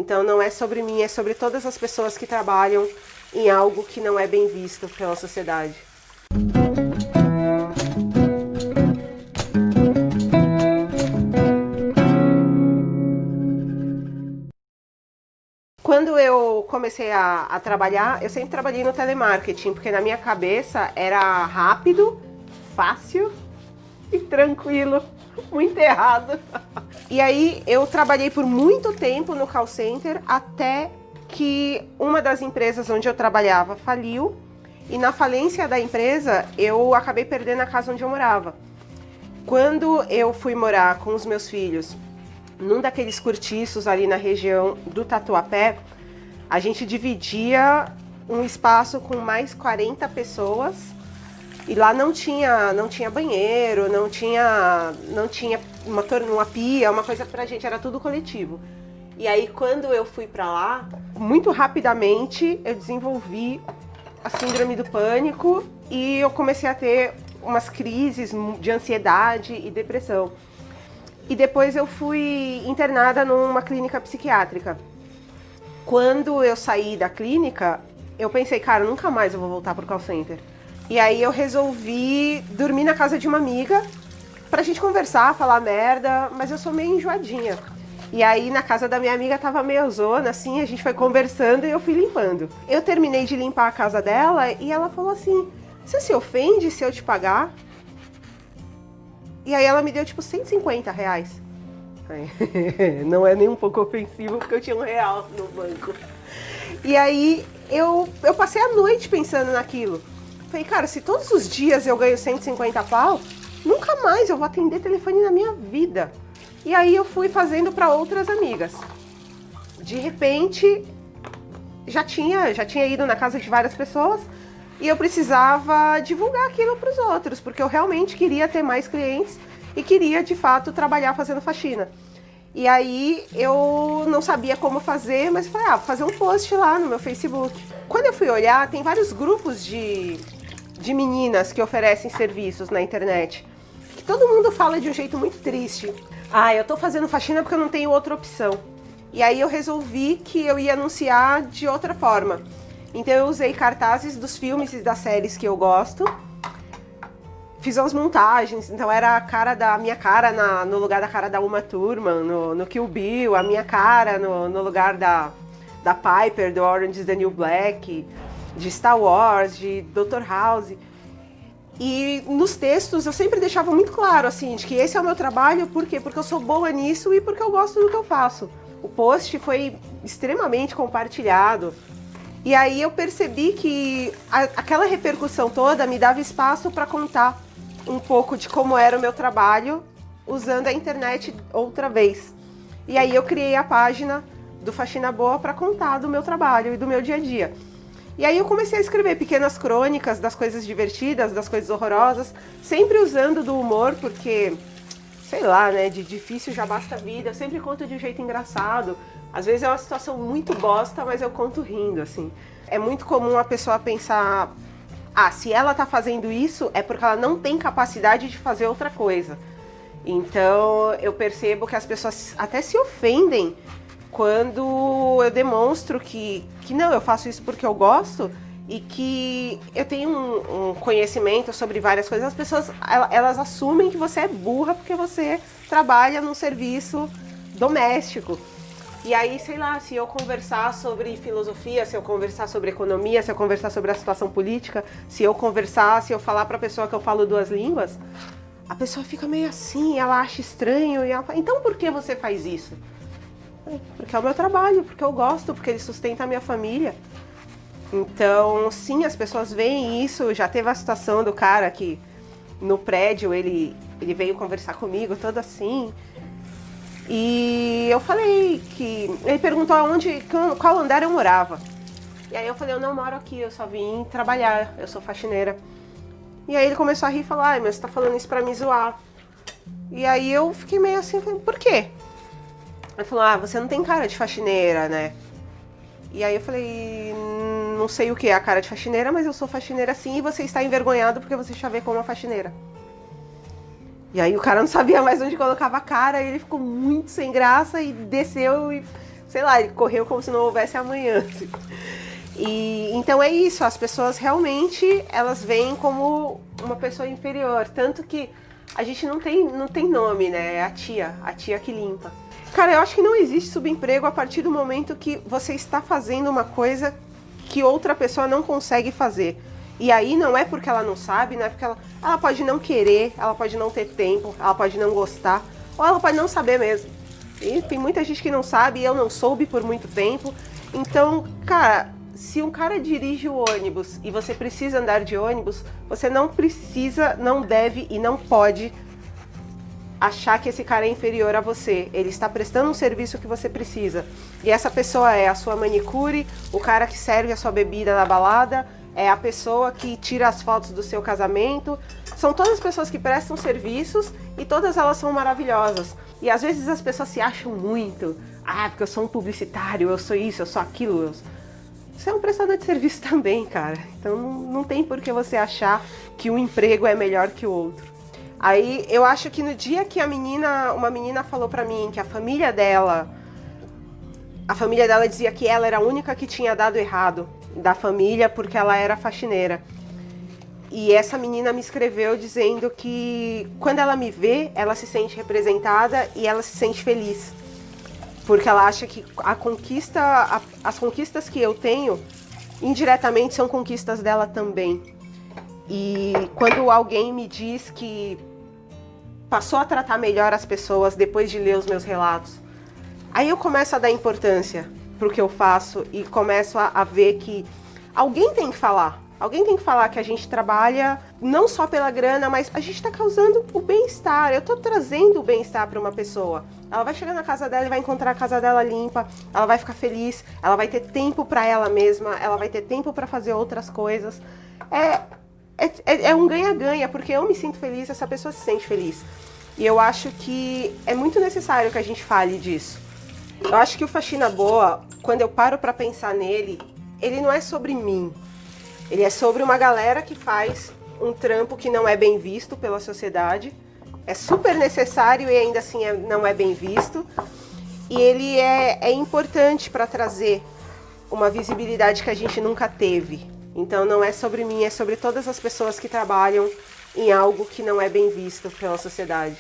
Então não é sobre mim, é sobre todas as pessoas que trabalham em algo que não é bem visto pela sociedade. Quando eu comecei a trabalhar, eu sempre trabalhei no telemarketing, porque na minha cabeça era rápido, fácil e tranquilo, muito errado. E aí eu trabalhei por muito tempo no call center, até que uma das empresas onde eu trabalhava faliu, e na falência da empresa eu acabei perdendo a casa onde eu morava. Quando eu fui morar com os meus filhos num daqueles cortiços ali na região do Tatuapé, a gente dividia um espaço com mais 40 pessoas e lá não tinha banheiro, não tinha uma pia, uma coisa pra gente, era tudo coletivo. E aí quando eu fui pra lá, muito rapidamente eu desenvolvi a síndrome do pânico e eu comecei a ter umas crises de ansiedade e depressão. E depois eu fui internada numa clínica psiquiátrica. Quando eu saí da clínica, eu pensei, cara, nunca mais eu vou voltar pro call center. E aí eu resolvi dormir na casa de uma amiga pra gente conversar, falar merda, mas eu sou meio enjoadinha. E aí na casa da minha amiga tava meio zona, assim, a gente foi conversando e eu fui limpando. Eu terminei de limpar a casa dela e ela falou assim, você se ofende se eu te pagar? E aí ela me deu tipo R$150. Não é nem um pouco ofensivo porque eu tinha R$1 no banco. E aí eu passei a noite pensando naquilo. Falei, cara, se todos os dias eu ganho 150 pau, nunca mais eu vou atender telefone na minha vida. E aí eu fui fazendo para outras amigas. De repente, já tinha ido na casa de várias pessoas e eu precisava divulgar aquilo para os outros, porque eu realmente queria ter mais clientes e queria, de fato, trabalhar fazendo faxina. E aí eu não sabia como fazer, mas falei, vou fazer um post lá no meu Facebook. Quando eu fui olhar, tem vários grupos de meninas que oferecem serviços na internet, que todo mundo fala de um jeito muito triste. Eu tô fazendo faxina porque eu não tenho outra opção. E aí eu resolvi que eu ia anunciar de outra forma. Então eu usei cartazes dos filmes e das séries que eu gosto, fiz umas montagens, então era a minha cara no lugar da cara da Uma Thurman, no Kill Bill, a minha cara no lugar da Piper, do Orange is the New Black, de Star Wars, de Dr. House. E nos textos eu sempre deixava muito claro, assim, de que esse é o meu trabalho, por quê? Porque eu sou boa nisso e porque eu gosto do que eu faço. O post foi extremamente compartilhado. E aí eu percebi que aquela repercussão toda me dava espaço para contar um pouco de como era o meu trabalho usando a internet outra vez. E aí eu criei a página do Faxina Boa para contar do meu trabalho e do meu dia a dia. E aí eu comecei a escrever pequenas crônicas das coisas divertidas, das coisas horrorosas, sempre usando do humor, porque, sei lá, né, de difícil já basta a vida, eu sempre conto de um jeito engraçado. Às vezes é uma situação muito bosta, mas eu conto rindo, assim. É muito comum a pessoa pensar, se ela tá fazendo isso, é porque ela não tem capacidade de fazer outra coisa. Então, eu percebo que as pessoas até se ofendem quando eu demonstro que não, eu faço isso porque eu gosto e que eu tenho um conhecimento sobre várias coisas. As pessoas, elas assumem que você é burra porque você trabalha num serviço doméstico. E aí, sei lá, se eu conversar sobre filosofia, se eu conversar sobre economia, se eu conversar sobre a situação política, se eu falar pra pessoa que eu falo duas línguas, a pessoa fica meio assim, ela acha estranho, e ela fala, então por que você faz isso? Porque é o meu trabalho, porque eu gosto, porque ele sustenta a minha família. Então, sim, as pessoas veem isso. Já teve a situação do cara que no prédio ele veio conversar comigo, todo assim. E eu falei que... Ele perguntou qual andar eu morava. E aí eu falei, eu não moro aqui, eu só vim trabalhar, eu sou faxineira. E aí ele começou a rir e falou, mas você tá falando isso pra me zoar. E aí eu fiquei meio assim, por quê? Ele falou, você não tem cara de faxineira, né? E aí eu falei, não sei o que é a cara de faxineira, mas eu sou faxineira sim e você está envergonhado porque você chavecou uma faxineira. E aí o cara não sabia mais onde colocava a cara, e ele ficou muito sem graça e desceu e sei lá, ele correu como se não houvesse amanhã. Assim. E então é isso, as pessoas realmente, elas veem como uma pessoa inferior, tanto que a gente não tem nome, né? É a tia que limpa. Cara, eu acho que não existe subemprego a partir do momento que você está fazendo uma coisa que outra pessoa não consegue fazer. E aí não é porque ela não sabe, não é porque ela pode não querer, ela pode não ter tempo, ela pode não gostar, ou ela pode não saber mesmo. E tem muita gente que não sabe, e eu não soube por muito tempo. Então, cara, se um cara dirige o ônibus e você precisa andar de ônibus, você não precisa, não deve e não pode achar que esse cara é inferior a você. Ele está prestando um serviço que você precisa. E essa pessoa é a sua manicure, o cara que serve a sua bebida na balada, é a pessoa que tira as fotos do seu casamento. São todas pessoas que prestam serviços e todas elas são maravilhosas. E às vezes as pessoas se acham muito. Ah, porque eu sou um publicitário, eu sou isso, eu sou aquilo. Você é um prestador de serviço também, cara. Então não tem por que você achar que um emprego é melhor que o outro. Aí eu acho que no dia que uma menina falou pra mim que a família dela dizia que ela era a única que tinha dado errado da família porque ela era faxineira. E essa menina me escreveu dizendo que quando ela me vê, ela se sente representada e ela se sente feliz. Porque ela acha que as conquistas que eu tenho, indiretamente são conquistas dela também. E quando alguém me diz que passou a tratar melhor as pessoas depois de ler os meus relatos, aí eu começo a dar importância pro que eu faço e começo a ver que alguém tem que falar. Alguém tem que falar que a gente trabalha não só pela grana, mas a gente está causando o bem-estar. Eu estou trazendo o bem-estar para uma pessoa. Ela vai chegar na casa dela e vai encontrar a casa dela limpa, ela vai ficar feliz, ela vai ter tempo para ela mesma, ela vai ter tempo para fazer outras coisas. É um ganha-ganha, porque eu me sinto feliz, essa pessoa se sente feliz. E eu acho que é muito necessário que a gente fale disso. Eu acho que o Faxina Boa, quando eu paro para pensar nele, ele não é sobre mim. Ele é sobre uma galera que faz um trampo que não é bem visto pela sociedade. É super necessário e ainda assim não é bem visto. E ele é importante para trazer uma visibilidade que a gente nunca teve. Então não é sobre mim, é sobre todas as pessoas que trabalham em algo que não é bem visto pela sociedade.